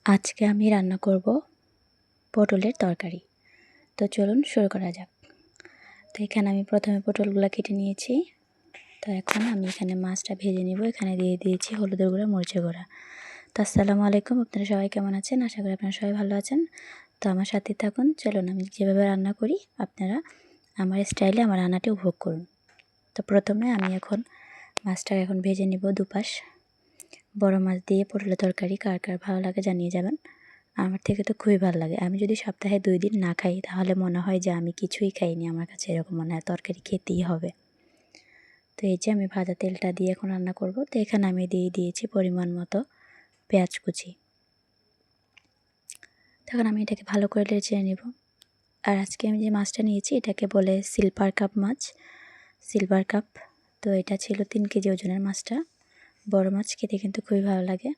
আজকে আমি রান্না করব পটলের তরকারি। তো চলুন শুরু করা যাক। তো এখানে আমি প্রথমে পটলগুলো কেটে নিয়েছি। তো এখন আমি এখানে মাছটা ভেজে নেব। এখানে দিয়ে দিয়েছি হলুদের গুঁড়া, মরিচের গুঁড়া। তো আসসালামু আলাইকুম, আপনারা সবাই কেমন আছেন? আশা করি আপনারা সবাই ভালো আছেন। তো আমার সাথে থাকুন। চলুন আমি যেভাবে রান্না করি আপনারা আমার স্টাইলে আমার রান্নাটি উপভোগ করুন। তো প্রথমে আমি এখন মাছটা ভেজে নেব দুপাশ। বড় মাছ দিয়ে পটলের তরকারি কার কার ভালো লাগে জানিয়ে যাবেন। আমার থেকে তো খুবই ভালো লাগে। আমি যদি সপ্তাহে 2 দিন না খাই তাহলে মনে হয় যে আমি কিছুই খাইনি। আমার কাছে এরকম মনে হয়, তরকারি খেতেই হবে। তো এই যে আমি ভাজা তেলটা দিয়ে এখন রান্না করব। তো এখানে আমি দিয়ে দিয়েছি পরিমাণ মতো পেঁয়াজ কুচি। তখন আমি এটাকে ভালো করে নেড়ে নেব। আর আজকে আমি যে মাছটা নিয়েছি এটাকে বলে সিলভার কাপ মাছ, সিলভার কাপ। তো এটা ছিল 3 কেজি ওজনের মাছটা। বড় মাছ খেতে কিন্তু খুবই ভালো লাগে।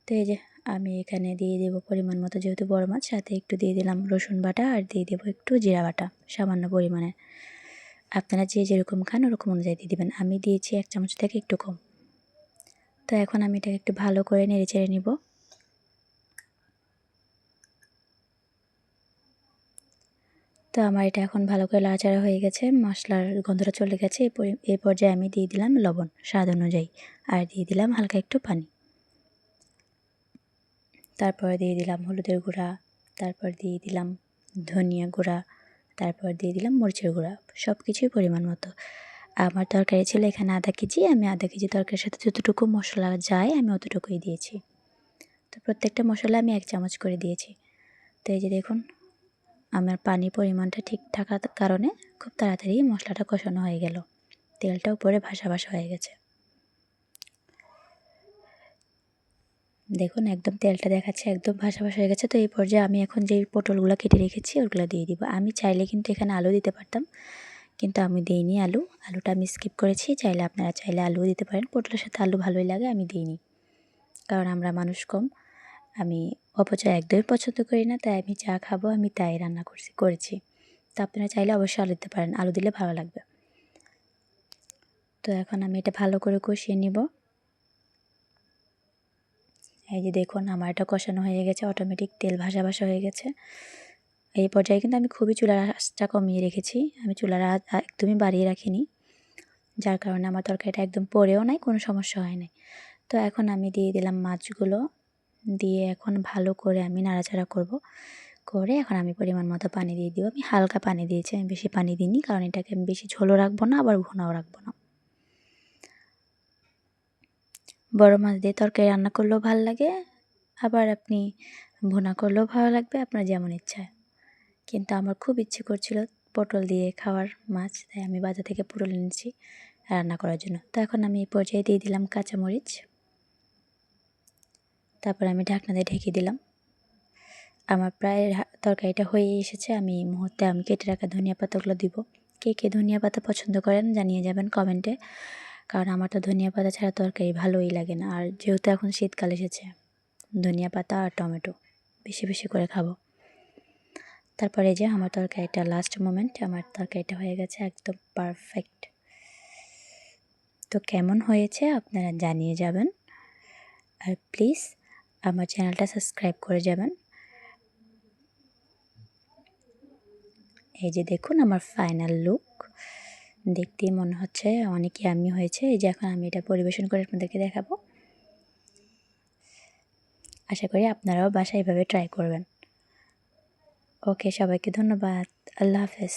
তো এই যে আমি এখানে দিয়ে দেব পরিমাণ মতো, যেহেতু বড় মাছ, সাথে একটু দিয়ে দিলাম রসুন বাটা আর দিয়ে দেবো একটু জিরা বাটা সামান্য পরিমাণে। আপনারা যে যেরকম খান ওরকম অনুযায়ী দিয়ে দেবেন। আমি দিয়েছি 1 চামচ থেকে একটু কম। তো এখন আমি এটাকে একটু ভালো করে নেড়ে চেড়ে নিব। তো আমার এটা এখন ভালো করে লাড়াচাড়া হয়ে গেছে, মশলার গন্ধটা চলে গেছে। এই পর্যায়ে আমি দিয়ে দিলাম লবণ স্বাদ অনুযায়ী আর দিয়ে দিলাম হালকা একটু পানি। তারপর দিয়ে দিলাম হলুদের গুঁড়া, তারপর দিয়ে দিলাম ধনিয়া গুঁড়া, তারপর দিয়ে দিলাম মরিচের গুঁড়া, সব কিছুই পরিমাণ মতো। আমার তরকারি ছিল এখানে আধা কেজি। আমি আধা কেজি তরকারির সাথে যতটুকু মশলা যায় আমি অতটুকুই দিয়েছি। তো প্রত্যেকটা মশলা আমি 1 চামচ করে দিয়েছি। তো এই যে দেখুন আমার পানির পরিমাণটা ঠিক থাকার কারণে খুব তাড়াতাড়ি মশলাটা কষানো হয়ে গেল। তেলটা উপরে ভাসা ভাসা হয়ে গেছে। দেখুন একদম তেলটা দেখাচ্ছে একদম ভাসা ভাসা হয়ে গেছে। তো এই পর্যায়ে আমি এখন যেই পটলগুলো কেটে রেখেছি ওগুলো দিয়ে দিব। আমি চাইলে কিন্তু এখানে আলু দিতে পারতাম, কিন্তু আমি দিইনি আলুটা আমি স্কিপ করেছি। আপনারা চাইলে আলুও দিতে পারেন, পটলের সাথে আলু ভালোই লাগে, আমি দিইনি কারণ আমরা মানুষ কম। আমি অপচয় একদমই পছন্দ করি না, তাই আমি যা খাবো আমি তাই রান্না করেছি। তো আপনারা চাইলে অবশ্যই আলু দিতে পারেন, আলু দিলে ভালো লাগবে। তো এখন আমি এটা ভালো করে কষিয়ে নিব। এই যে দেখুন আমার এটা কষানো হয়ে গেছে, অটোমেটিক তেল ভাসা ভাসা হয়ে গেছে। এই পর্যায়ে কিন্তু আমি খুবই চুলার আঁচটা কমিয়ে রেখেছি, আমি চুলার আঁচ একদমই বাড়িয়ে রাখিনি, যার কারণে আমার তরকারিটা একদম পড়েও নাই, কোনো সমস্যা হয় নাই। তো এখন আমি দিয়ে দিলাম মাছগুলো, দিয়ে এখন ভালো করে আমি নাড়াচাড়া করব। করে এখন আমি পরিমাণ মতো পানি দিয়ে দিব। আমি হালকা পানি দিয়েছি, আমি বেশি পানি দিইনি, কারণ এটাকে আমি বেশি ঝোলও রাখবো না আবার ঘনও রাখবো না। বড় মাছ দিয়ে তরকারি রান্না করলেও ভালো লাগে, আবার আপনি ভুনা করলেও ভালো লাগবে, আপনার যেমন ইচ্ছা। কিন্তু আমার খুব ইচ্ছে করছিল পটল দিয়ে খাওয়ার মাছ, তাই আমি বাজার থেকে পটল এনেছি রান্না করার জন্য। তো এখন আমি এই পর্যায়ে দিয়ে দিলাম কাঁচামরিচ, তারপর আমি ঢাকনা দিয়ে ঢেকে দিলাম। আমার প্রায় তরকারিটা হয়ে এসেছে। আমি এই মুহূর্তে আমি কেটে রাখা ধনিয়া পাতাগুলো দিব। কে কে ধনিয়া পাতা পছন্দ করেন জানিয়ে যাবেন কমেন্টে, কারণ আমার তো ধনিয়া পাতা ছাড়া তরকারি ভালোই লাগে না। আর যেহেতু এখন শীতকাল এসেছে, ধনিয়া পাতা আর টমেটো বেশি বেশি করে খাবো। তারপরে যে আমার তরকারিটা লাস্ট মোমেন্ট, আমার তরকারিটা হয়ে গেছে একদম পারফেক্ট। তো কেমন হয়েছে আপনারা জানিয়ে যাবেন, আর প্লিজ আমার চ্যানেলটা সাবস্ক্রাইব করে যাবেন। এই যে দেখুন আমার ফাইনাল লুক, দেখতেই মনে হচ্ছে অনেক ইয়াম্মি হয়েছে। এই যে এখন আমি এটা পরিবেশন করে আপনাদেরকে দেখাবো। আশা করি আপনারাও বাসায় এভাবে ট্রাই করবেন। ওকে, সবাইকে ধন্যবাদ। আল্লাহ হাফেজ।